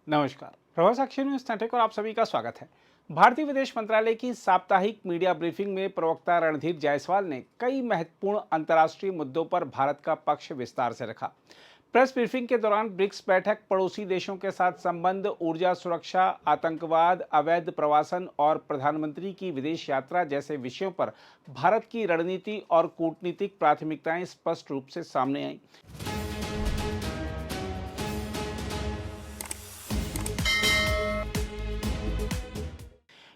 नमस्कार। प्रभाव साक्षी news network और आप सभी का स्वागत है। भारतीय विदेश मंत्रालय की साप्ताहिक मीडिया ब्रीफिंग में प्रवक्ता रणधीर जायसवाल ने कई महत्वपूर्ण अंतर्राष्ट्रीय मुद्दों पर भारत का पक्ष विस्तार से रखा। प्रेस ब्रीफिंग के दौरान ब्रिक्स बैठक, पड़ोसी देशों के साथ संबंध, ऊर्जा सुरक्षा, आतंकवाद, अवैध प्रवासन और प्रधानमंत्री की विदेश यात्रा जैसे विषयों पर भारत की रणनीति और कूटनीतिक प्राथमिकताएं स्पष्ट रूप से सामने आईं।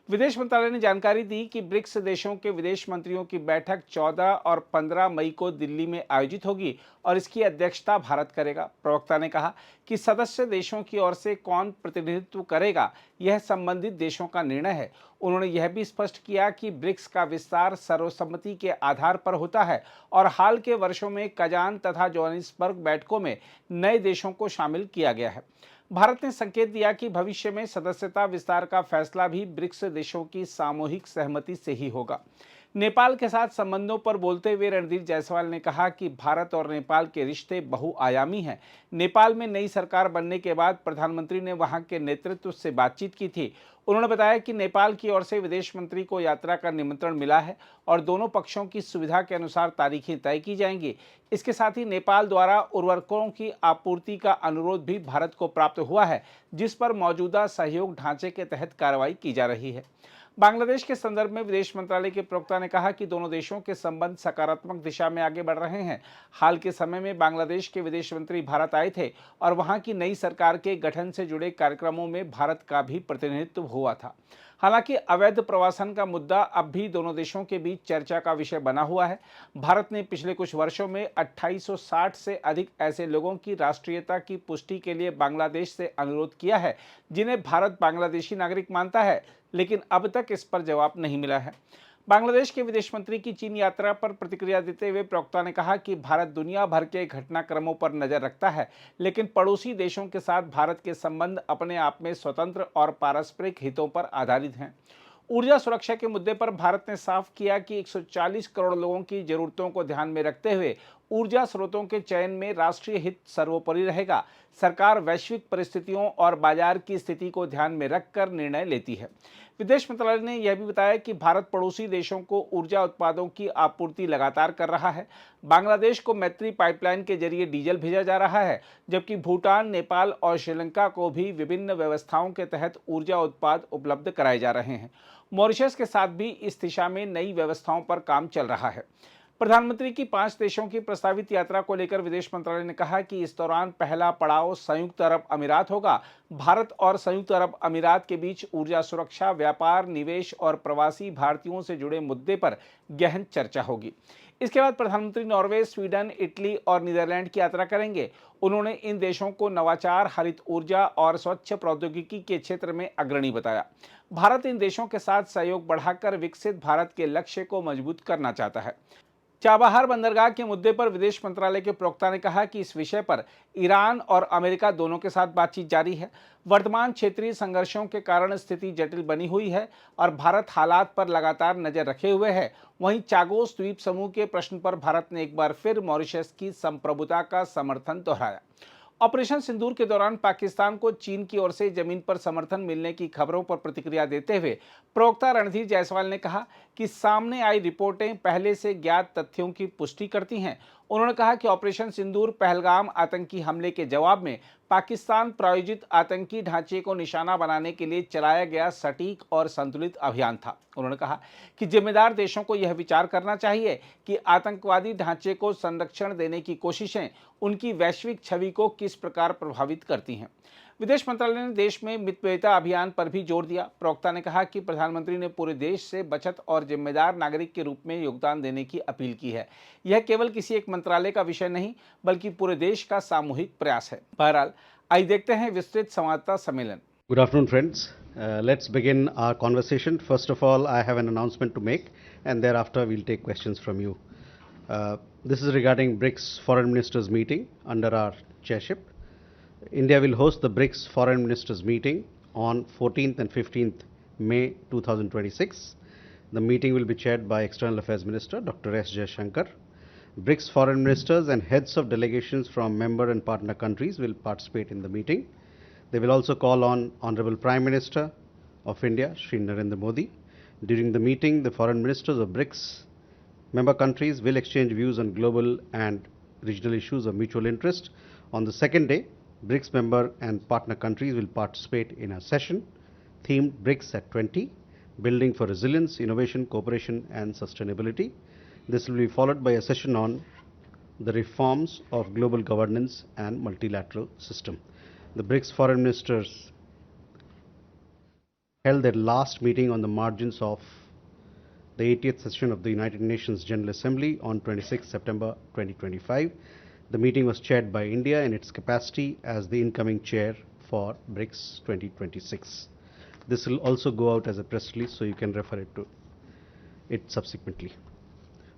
विदेश मंत्रालय ने जानकारी दी कि ब्रिक्स देशों के विदेश मंत्रियों की बैठक 14 और 15 मई को दिल्ली में आयोजित होगी और इसकी अध्यक्षता भारत करेगा। प्रवक्ता ने कहा कि सदस्य देशों की ओर से कौन प्रतिनिधित्व करेगा, यह संबंधित देशों का निर्णय है। उन्होंने यह भी स्पष्ट किया कि ब्रिक्स का विस्तार सर्वसम्मति के आधार पर होता है और हाल के वर्षों में कजान तथा जोहानिसबर्ग बैठकों में नए देशों को शामिल किया गया है। भारत ने संकेत दिया कि भविष्य में सदस्यता विस्तार का फैसला भी ब्रिक्स देशों की सामूहिक सहमति से ही होगा। नेपाल के साथ संबंधों पर बोलते हुए रणधीर जायसवाल ने कहा कि भारत और नेपाल के रिश्ते बहुआयामी हैं। नेपाल में नई सरकार बनने के बाद प्रधानमंत्री ने वहां के नेतृत्व से बातचीत की थी। उन्होंने बताया कि नेपाल की ओर से विदेश मंत्री को यात्रा का निमंत्रण मिला है और दोनों पक्षों की सुविधा के अनुसार तारीखें तय की जाएंगी। इसके साथ ही नेपाल द्वारा उर्वरकों की आपूर्ति का अनुरोध भी भारत को प्राप्त हुआ है, जिस पर मौजूदा सहयोग ढांचे के तहत कार्रवाई की जा रही है। बांग्लादेश के संदर्भ में विदेश मंत्रालय के प्रवक्ता ने कहा कि दोनों देशों के संबंध सकारात्मक दिशा में आगे बढ़ रहे हैं। हाल के समय में बांग्लादेश के विदेश मंत्री भारत आए थे और वहां की नई सरकार के गठन से जुड़े कार्यक्रमों में भारत का भी प्रतिनिधित्व हुआ था। हालांकि अवैध प्रवासन का मुद्दा अब भी दोनों देशों के बीच चर्चा का विषय बना हुआ है। भारत ने पिछले कुछ वर्षों में 2860 से अधिक ऐसे लोगों की राष्ट्रीयता की पुष्टि के लिए बांग्लादेश से अनुरोध किया है, जिन्हें भारत बांग्लादेशी नागरिक मानता है, लेकिन अब तक इस पर जवाब नहीं मिला है। बांग्लादेश के विदेश मंत्री की चीन यात्रा पर प्रतिक्रिया देते हुए प्रवक्ता ने कहा कि भारत दुनिया भर के घटनाक्रमों पर नजर रखता है, लेकिन पड़ोसी देशों के साथ भारत के संबंध अपने आप में स्वतंत्र और पारस्परिक हितों पर आधारित हैं। ऊर्जा सुरक्षा के मुद्दे पर भारत ने साफ किया कि 140 करोड़ लोगों की जरूरतों को ध्यान में रखते हुए ऊर्जा स्रोतों के चयन में राष्ट्रीय हित सर्वोपरि रहेगा। सरकार वैश्विक परिस्थितियों और बाजार की स्थिति को ध्यान में रखकर निर्णय लेती है। विदेश मंत्रालय ने यह भी बताया कि भारत पड़ोसी देशों को ऊर्जा उत्पादों की आपूर्ति लगातार कर रहा है। बांग्लादेश को मैत्री पाइपलाइन के जरिए डीजल भेजा जा रहा है, जबकि भूटान, नेपाल और श्रीलंका को भी विभिन्न व्यवस्थाओं के तहत ऊर्जा उत्पाद उपलब्ध कराए जा रहे हैं। मॉरिशस के साथ भी इस दिशा में नई व्यवस्थाओं पर काम चल रहा है। प्रधानमंत्री की 5 देशों की प्रस्तावित यात्रा को लेकर विदेश मंत्रालय ने कहा कि इस दौरान पहला पड़ाव संयुक्त अरब अमीरात होगा। भारत और संयुक्त अरब अमीरात के बीच ऊर्जा सुरक्षा, व्यापार, निवेश और प्रवासी भारतीयों से जुड़े मुद्दे पर गहन चर्चा होगी। इसके बाद प्रधानमंत्री नॉर्वे, स्वीडन, इटली और नीदरलैंड की यात्रा करेंगे। उन्होंने इन देशों को नवाचार, हरित ऊर्जा और स्वच्छ प्रौद्योगिकी के क्षेत्र में अग्रणी बताया। भारत इन देशों के साथ सहयोग बढ़ाकर विकसित भारत के लक्ष्य को मजबूत करना चाहता है। चाबहार बंदरगाह के मुद्दे पर विदेश मंत्रालय के प्रवक्ता ने कहा कि इस विषय पर ईरान और अमेरिका दोनों के साथ बातचीत जारी है। वर्तमान क्षेत्रीय संघर्षों के कारण स्थिति जटिल बनी हुई है और भारत हालात पर लगातार नजर रखे हुए है। वहीं चागोस द्वीप समूह के प्रश्न पर भारत ने एक बार फिर मॉरिशस की संप्रभुता का समर्थन दोहराया। ऑपरेशन सिंदूर के दौरान पाकिस्तान को चीन की ओर से जमीन पर समर्थन मिलने की खबरों पर प्रतिक्रिया देते हुए प्रवक्ता रणधीर जायसवाल ने कहा कि सामने आई रिपोर्टें पहले से ज्ञात तथ्यों की पुष्टि करती हैं। उन्होंने कहा कि ऑपरेशन सिंदूर पहलगाम आतंकी हमले के जवाब में पाकिस्तान प्रायोजित आतंकी ढांचे को निशाना बनाने के लिए चलाया गया सटीक और संतुलित अभियान था। उन्होंने कहा कि जिम्मेदार देशों को यह विचार करना चाहिए कि आतंकवादी ढांचे को संरक्षण देने की कोशिशें उनकी वैश्विक छवि को किस प्रकार प्रभावित करती हैं। विदेश मंत्रालय ने देश में मितव्ययिता अभियान पर भी जोर दिया। प्रवक्ता ने कहा कि प्रधानमंत्री ने पूरे देश से बचत और जिम्मेदार नागरिक के रूप में योगदान देने की अपील की है। यह केवल किसी एक मंत्रालय का विषय नहीं, बल्कि पूरे देश का सामूहिक प्रयास है। बहरहाल, आइए देखते हैं विस्तृत संवाददाता सम्मेलन। Good afternoon, friends. Let's begin our conversation. First of all, I have an announcement to make, and thereafter we'll take questions from you. This is regarding BRICS Foreign Ministers meeting under our chairship. India will host the BRICS Foreign Ministers meeting on 14th and 15th May 2026. The meeting will be chaired by External Affairs Minister Dr. S. Jaishankar. BRICS Foreign Ministers and heads of delegations from member and partner countries will participate in the meeting. They will also call on Honorable Prime Minister of India, Shri Narendra Modi. During the meeting, the foreign ministers of BRICS member countries will exchange views on global and regional issues of mutual interest. On the second day, BRICS member and partner countries will participate in a session themed BRICS at 20, Building for Resilience, Innovation, Cooperation and Sustainability. This will be followed by a session on the reforms of global governance and multilateral system. The BRICS foreign ministers held their last meeting on the margins of the 80th session of the United Nations General Assembly on 26 September 2025. The meeting was chaired by India in its capacity as the incoming chair for BRICS 2026. This will also go out as a press release, so you can refer to it subsequently.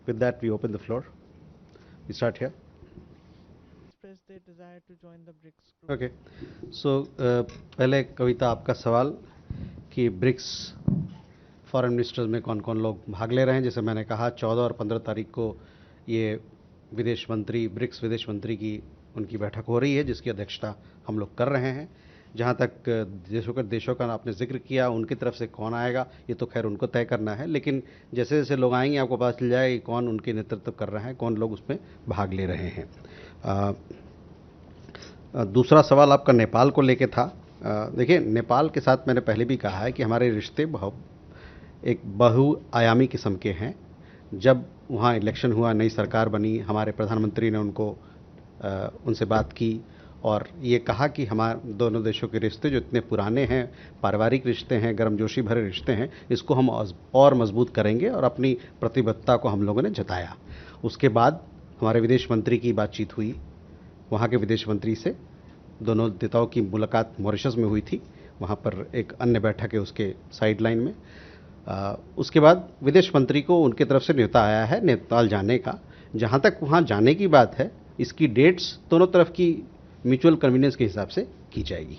With that, we open the floor. We start here. Express their desire to join the BRICS group. Okay. So, पहले कविता आपका सवाल कि BRICS foreign ministers में कौन कौन लोग भाग ले रहे हैं। जैसे मैंने कहा 14 और 15 तारीख को ये विदेश मंत्री ब्रिक्स विदेश मंत्री की उनकी बैठक हो रही है, जिसकी अध्यक्षता हम लोग कर रहे हैं। जहाँ तक देशों का आपने जिक्र किया, उनकी तरफ से कौन आएगा ये तो खैर उनको तय करना है, लेकिन जैसे जैसे लोग आएंगे आपको पता चल जाएगा कि कौन उनके नेतृत्व कर रहा है, कौन लोग उसमें भाग ले रहे हैं। दूसरा सवाल आपका नेपाल को लेके था। देखिए, नेपाल के साथ मैंने पहले भी कहा है कि हमारे रिश्ते एक बहुआयामी किस्म के हैं। जब वहाँ इलेक्शन हुआ, नई सरकार बनी, हमारे प्रधानमंत्री ने उनसे बात की और ये कहा कि हमारे दोनों देशों के रिश्ते जो इतने पुराने हैं, पारिवारिक रिश्ते हैं, गर्मजोशी भरे रिश्ते हैं, इसको हम और मजबूत करेंगे और अपनी प्रतिबद्धता को हम लोगों ने जताया। उसके बाद हमारे विदेश मंत्री की बातचीत हुई, वहाँ के विदेश मंत्री से दोनों नेताओं की मुलाकात मॉरिशस में हुई थी। वहाँ पर एक अन्य बैठक है उसके साइडलाइन में। उसके बाद विदेश मंत्री को उनके तरफ से न्योता आया है नेपाल जाने का। जहाँ तक वहाँ जाने की बात है, इसकी डेट्स दोनों तरफ की म्यूचुअल कन्वीनियंस के हिसाब से की जाएगी।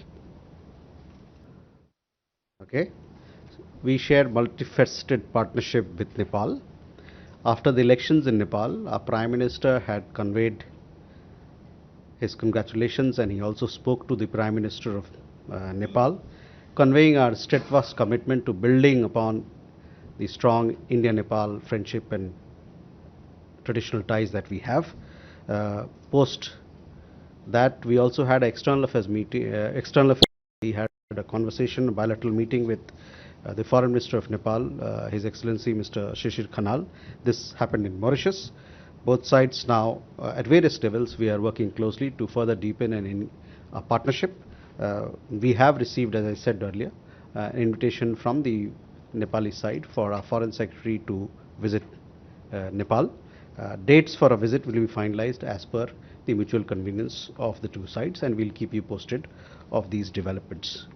Okay, we share multifaceted partnership with Nepal. After the elections in Nepal, our Prime Minister had conveyed his congratulations, and he also spoke to the Prime Minister of Nepal, conveying our steadfast commitment to building upon the strong India-Nepal friendship and traditional ties that we have. Post that, we also had an external affairs meeting. We had a conversation, a bilateral meeting with the Foreign Minister of Nepal, His Excellency Mr. Shishir Khanal. This happened in Mauritius. Both sides now, at various levels, we are working closely to further deepen a partnership. We have received, as I said earlier, an invitation from the Nepali side for our Foreign Secretary to visit Nepal. Dates for a visit will be finalized as per the mutual convenience of the two sides, and we'll keep you posted of these developments.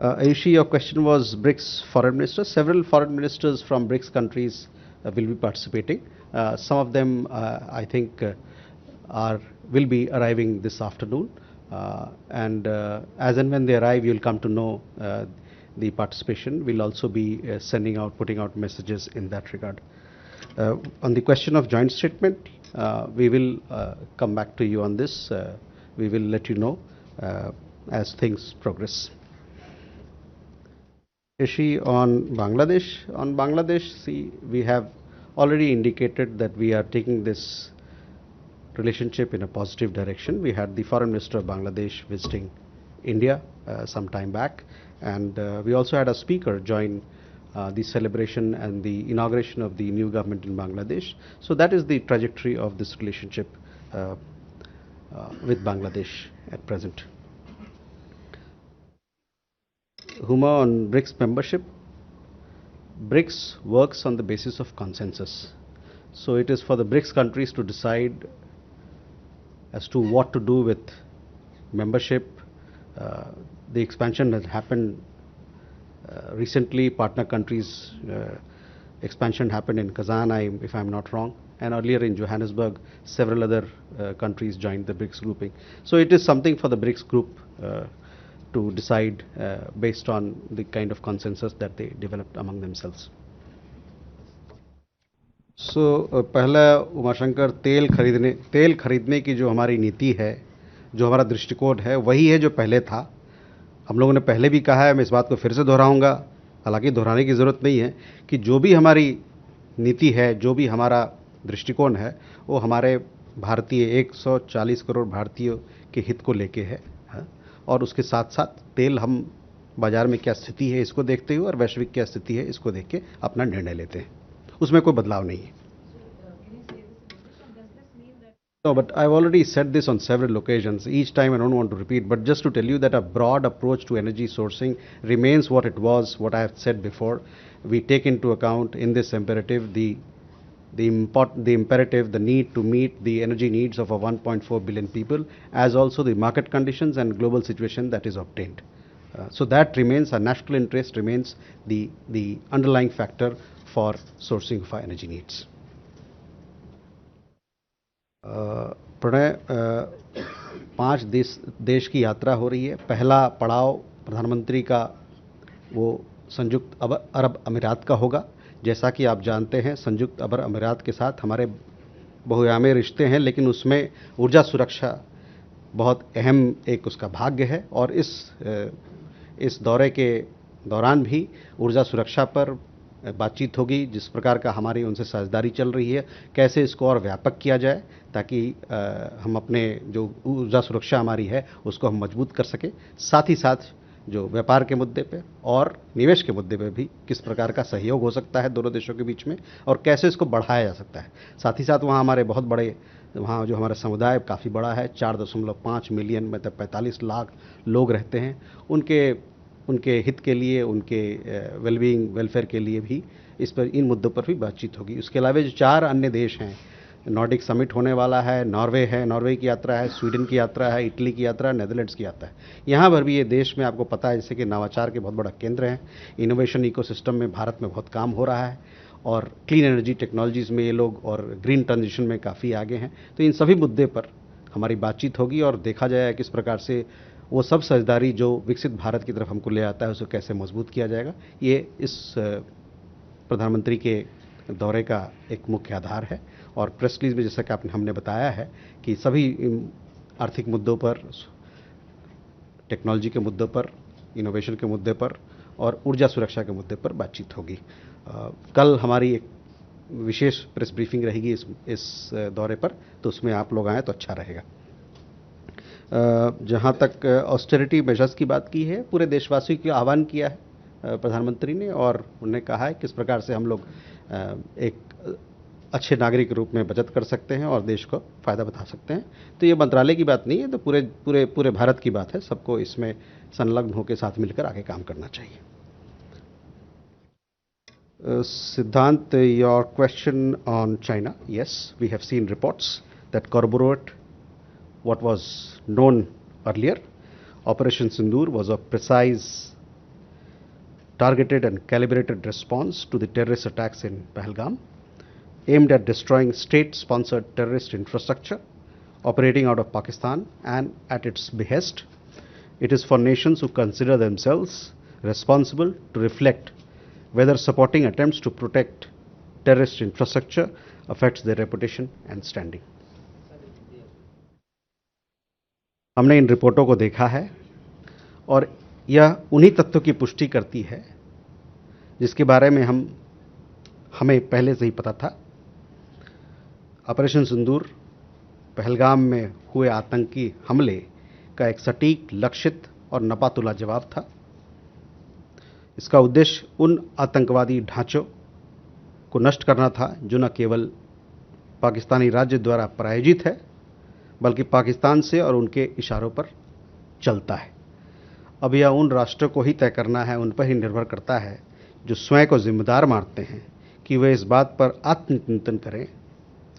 Ayushi, your question was BRICS foreign ministers. Several foreign ministers from BRICS countries will be participating. Some of them, I think, will be arriving this afternoon, and as and when they arrive, you'll come to know the participation. We'll also be putting out messages in that regard. On the question of joint statement, we will come back to you on this. We will let you know as things progress. Ishi, on Bangladesh, see, we have already indicated that we are taking this relationship in a positive direction. We had the Foreign Minister of Bangladesh visiting India some time back, and we also had a speaker join the celebration and the inauguration of the new government in Bangladesh. So that is the trajectory of this relationship with Bangladesh at present. Huma, on BRICS membership, BRICS works on the basis of consensus. So it is for the BRICS countries to decide as to what to do with membership. The expansion has happened recently. Partner countries expansion happened in Kazan, if I'm not wrong, and earlier in Johannesburg, several other countries joined the BRICS grouping. So it is something for the BRICS group to decide based on the kind of consensus that they developed among themselves. पहला उमाशंकर, तेल खरीदने की जो हमारी नीति है, जो हमारा दृष्टिकोण है, वही है जो पहले था। हम लोगों ने पहले भी कहा है, मैं इस बात को फिर से दोहराऊंगा, हालांकि दोहराने की ज़रूरत नहीं है, कि जो भी हमारी नीति है, जो भी हमारा दृष्टिकोण है, वो हमारे भारतीय 140 करोड़ भारतीयों के हित को लेके है, हाँ? और उसके साथ साथ तेल हम बाजार में क्या स्थिति है इसको देखते हुए और वैश्विक क्या स्थिति है इसको देख के अपना निर्णय लेते हैं, उसमें कोई बदलाव नहीं है। No, but I've already said this on several occasions. Each time I don't want to repeat, but just to tell you that a broad approach to energy sourcing remains what it was, what I have said before. We take into account in this imperative the imperative, the need to meet the energy needs of a 1.4 billion people, as also the market conditions and global situation that is obtained. So that remains, our national interest remains the underlying factor for sourcing of our energy needs. Pranay, 5 देश की यात्रा हो रही है। पहला पड़ाव प्रधानमंत्री का वो संयुक्त अरब अमीरात का होगा। जैसा कि आप जानते हैं, संयुक्त अरब अमीरात के साथ हमारे बहुआयामी रिश्ते हैं, लेकिन उसमें ऊर्जा सुरक्षा बहुत अहम एक उसका भाग्य है। और इस दौरे के दौरान भी ऊर्जा सुरक्षा पर बातचीत होगी। जिस प्रकार का हमारी उनसे साझेदारी चल रही है, कैसे इसको और व्यापक किया जाए ताकि हम अपने जो ऊर्जा सुरक्षा हमारी है उसको हम मजबूत कर सकें। साथ ही साथ जो व्यापार के मुद्दे पे और निवेश के मुद्दे पे भी किस प्रकार का सहयोग हो सकता है दोनों देशों के बीच में और कैसे इसको बढ़ाया जा सकता है। साथ ही साथ वहाँ हमारे बहुत बड़े, वहाँ जो हमारा समुदाय काफ़ी बड़ा है, 4.5 मिलियन, मतलब 45 लाख लोग रहते हैं। उनके हित के लिए, उनके वेलबींग वेलफेयर के लिए भी इन मुद्दों पर भी बातचीत होगी। उसके अलावा जो 4 अन्य देश हैं, नॉर्डिक समिट होने वाला है, नॉर्वे की यात्रा है, स्वीडन की यात्रा है, इटली की यात्रा है, नेदरलैंड्स की यात्रा है। यहाँ पर भी ये देश में आपको पता है जैसे कि नवाचार के बहुत बड़ा केंद्र हैं। इनोवेशन इकोसिस्टम में भारत में बहुत काम हो रहा है और क्लीन एनर्जी टेक्नोलॉजीज़ में ये लोग और ग्रीन ट्रांजिशन में काफ़ी आगे हैं। तो इन सभी मुद्दे पर हमारी बातचीत होगी और देखा जाएगा किस प्रकार से वो सब साझेदारी जो विकसित भारत की तरफ हमको ले आता है उसको कैसे मजबूत किया जाएगा। ये इस प्रधानमंत्री के दौरे का एक मुख्य आधार है। और प्रेस रिलीज में जैसा कि हमने बताया है कि सभी आर्थिक मुद्दों पर, टेक्नोलॉजी के मुद्दों पर, इनोवेशन के मुद्दे पर और ऊर्जा सुरक्षा के मुद्दे पर बातचीत होगी। कल हमारी एक विशेष प्रेस ब्रीफिंग रहेगी इस दौरे पर, तो उसमें आप लोग आएँ तो अच्छा रहेगा। जहाँ तक ऑस्टेरिटी मेजर्स की बात की है, पूरे देशवासियों को आह्वान किया है प्रधानमंत्री ने और उन्होंने कहा है किस प्रकार से हम लोग एक अच्छे नागरिक के रूप में बचत कर सकते हैं और देश को फ़ायदा बता सकते हैं। तो ये मंत्रालय की बात नहीं है, तो पूरे भारत की बात है। सबको इसमें संलग्न होकर साथ मिलकर आगे काम करना चाहिए। Siddhant, your question on China. Yes, we have seen reports that corroborate what was known earlier. Operation Sindoor was a precise, targeted and calibrated response to the terrorist attacks in Pahalgam, aimed at destroying state-sponsored terrorist infrastructure operating out of Pakistan and at its behest. It is for nations who consider themselves responsible to reflect whether supporting attempts to protect terrorist infrastructure affects their reputation and standing. हमने इन रिपोर्टों को देखा है और यह उन्हीं तथ्यों की पुष्टि करती है जिसके बारे में हमें पहले से ही पता था। ऑपरेशन सिंदूर पहलगाम में हुए आतंकी हमले का एक सटीक, लक्षित और नपातुला जवाब था। इसका उद्देश्य उन आतंकवादी ढांचों को नष्ट करना था जो न केवल पाकिस्तानी राज्य द्वारा प्रायोजित है बल्कि पाकिस्तान से और उनके इशारों पर चलता है। अब यह उन राष्ट्रों को ही तय करना है, उन पर ही निर्भर करता है जो स्वयं को जिम्मेदार मानते हैं कि वे इस बात पर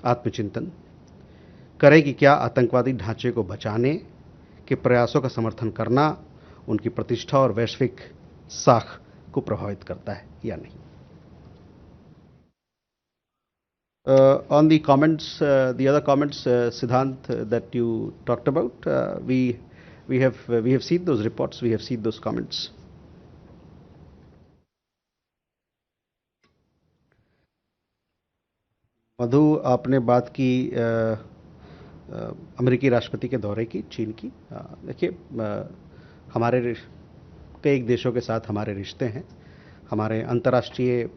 आत्मचिंतन करें कि क्या आतंकवादी ढांचे को बचाने के प्रयासों का समर्थन करना उनकी प्रतिष्ठा और वैश्विक साख को प्रभावित करता है या नहीं। On the comments, the other comments, Siddhant, that you talked about, we have seen those reports, we have seen those comments. मधु, आपने बात की अमेरिकी राष्ट्रपति के दौरे की, चीन की। देखिए, हमारे कई देशों के साथ हमारे रिश्ते हैं। हमारे अंतर्राष्ट्रीय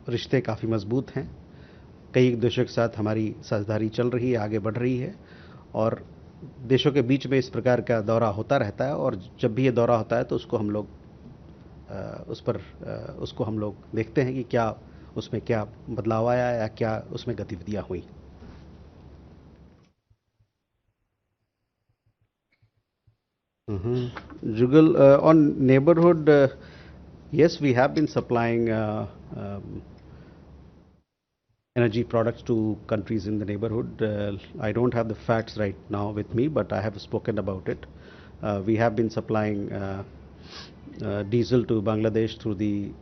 रिश्ते काफ़ी मजबूत हैं। कई देशों के साथ हमारी साझेदारी चल रही है, आगे बढ़ रही है, और देशों के बीच में इस प्रकार का दौरा होता रहता है, और जब भी ये दौरा होता है तो उसको हम लोग उसको हम लोग देखते हैं कि क्या उसमें क्या बदलाव आया या क्या उसमें गतिविधियां हुई। Jugal, on neighborhood, yes, we have been supplying energy products to countries in the neighborhood. I don't have the facts right now with me, but I have spoken about it. We have been supplying diesel to Bangladesh through the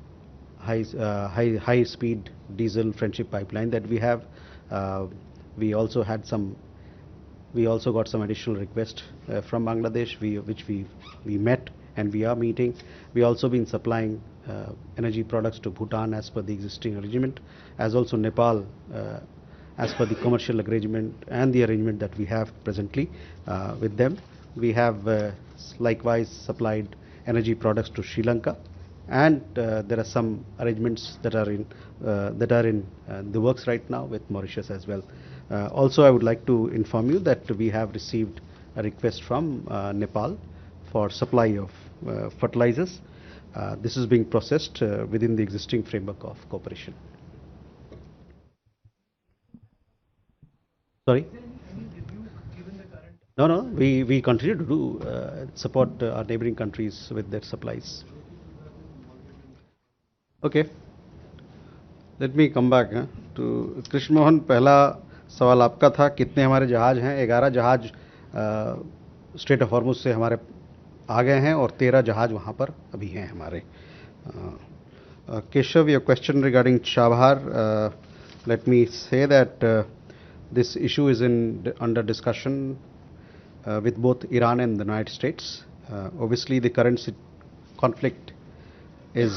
high speed diesel friendship pipeline that we have. We also had some. We also got some additional requests from Bangladesh, which we met and we are meeting. We also been supplying energy products to Bhutan as per the existing arrangement, as also Nepal as per the commercial arrangement and the arrangement that we have presently with them. We have likewise supplied energy products to Sri Lanka, and there are some arrangements that are in the works right now with Mauritius as well. Also, I would like to inform you that we have received a request from Nepal for supply of fertilizers. This is being processed within the existing framework of cooperation. Sorry? No, we continue to do support our neighboring countries with their supplies. Okay. Let me come back to Krishna Mohan. पहला सवाल आपका था, कितने हमारे जहाज हैं? 11 जहाज straight of Hormuz से हमारे आ गए हैं और 13 जहाज वहाँ पर अभी हैं हमारे। Keshav, your question regarding Chabahar, let me say that this issue is in under discussion with both Iran and the United States. Obviously, the current conflict is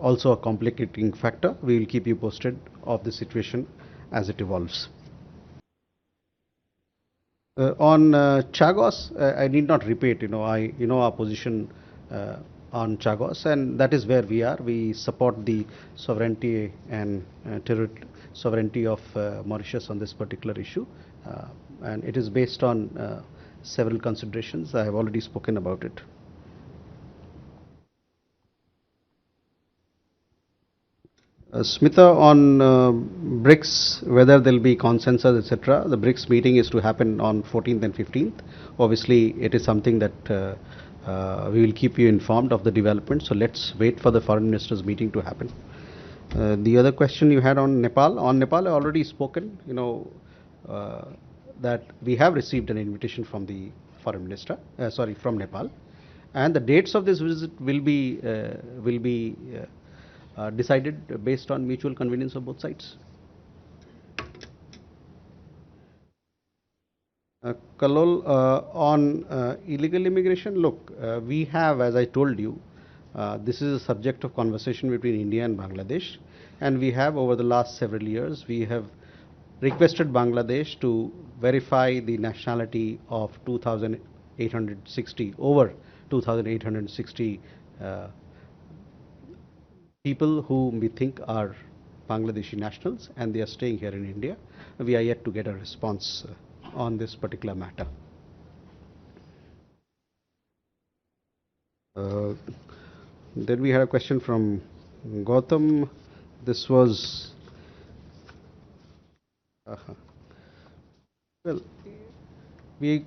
also a complicating factor. We will keep you posted of the situation as it evolves. On Chagos, I need not repeat. You know our position on Chagos, and that is where we are. We support the sovereignty and sovereignty of Mauritius on this particular issue, and it is based on several considerations. I have already spoken about it. Smita, on BRICS, whether there will be consensus, etc. The BRICS meeting is to happen on 14th and 15th. Obviously, it is something that we will keep you informed of the development. So let's wait for the foreign ministers meeting to happen. The other question you had on Nepal. On Nepal, I already spoken. That we have received an invitation from the foreign minister, from Nepal, and the dates of this visit will be decided based on mutual convenience of both sides. Kalol, on illegal immigration, look, we have, as I told you, this is a subject of conversation between India and Bangladesh, and we have, over the last several years, we have requested Bangladesh to verify the nationality of 2,860, over 2,860 people whom we think are Bangladeshi nationals, and they are staying here in India. We are yet to get a response on this particular matter. Then we had a question from Gautam. This was well, we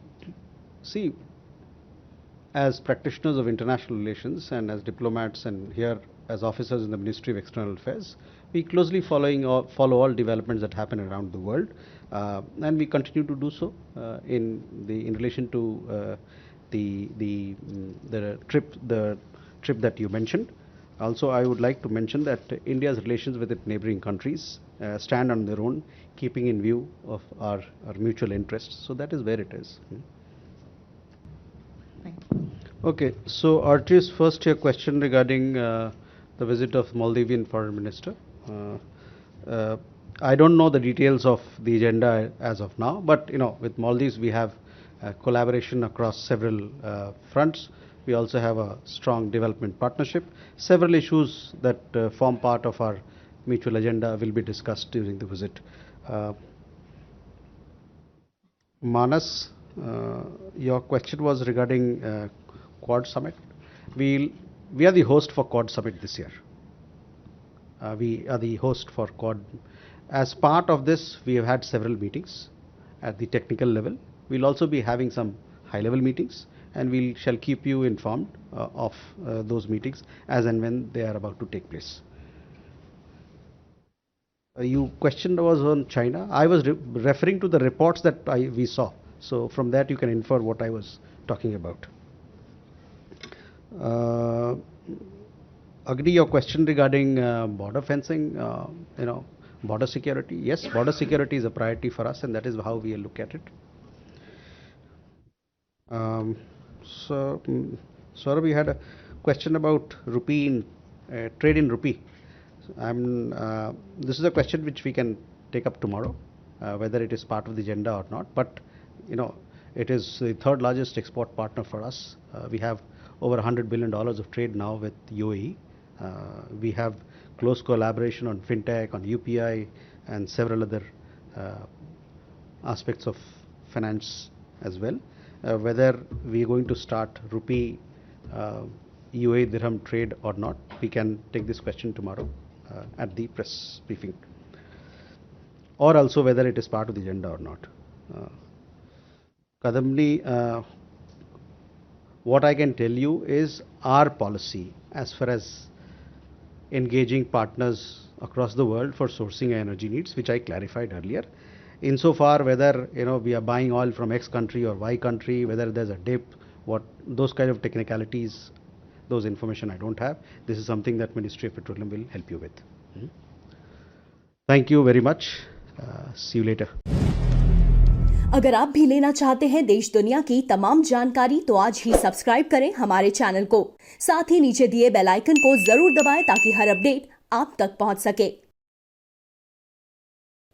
see, as practitioners of international relations and as diplomats and here as officers in the Ministry of External Affairs, we closely follow all developments that happen around the world, and we continue to do so in relation to the trip that you mentioned. Also, I would like to mention that India's relations with its neighboring countries stand on their own, keeping in view of our mutual interests. So that is where it is. Thank you. Okay, so Archie's first your question regarding the visit of Maldivian Foreign Minister. I don't know the details of the agenda as of now, but with Maldives we have collaboration across several fronts. We also have a strong development partnership. Several issues that form part of our mutual agenda will be discussed during the visit. Manas, your question was regarding Quad Summit. We are the host for Quad Summit this year. We are the host for Quad. As part of this, we have had several meetings at the technical level. We'll also be having some high-level meetings, and we shall keep you informed of those meetings as and when they are about to take place. Your question was on China. I was referring to the reports that we saw. So from that you can infer what I was talking about. Agni, your question regarding border fencing, border security. Yes, border security is a priority for us, and that is how we look at it. So, Saurabh, we had a question about rupee trade in rupee. This is a question which we can take up tomorrow, whether it is part of the agenda or not. But it is the third largest export partner for us. We have over $100 billion of trade now with UAE. We have close collaboration on fintech, on UPI, and several other aspects of finance as well. Whether we are going to start rupee UAE dirham trade or not, we can take this question tomorrow at the press briefing, or also whether it is part of the agenda or not. Kadamni, what I can tell you is our policy as far as engaging partners across the world for sourcing energy needs, which I clarified earlier. Insofar whether we are buying oil from X country or Y country, whether there's a dip, what those kind of technicalities, those information I don't have. This is something that Ministry of Petroleum will help you with. Thank you very much. See you later. अगर आप भी लेना चाहते हैं देश दुनिया की तमाम जानकारी तो आज ही सब्सक्राइब करें हमारे चैनल को। साथ ही नीचे दिए बेल आइकन को जरूर दबाएं ताकि हर अपडेट आप तक पहुंच सके।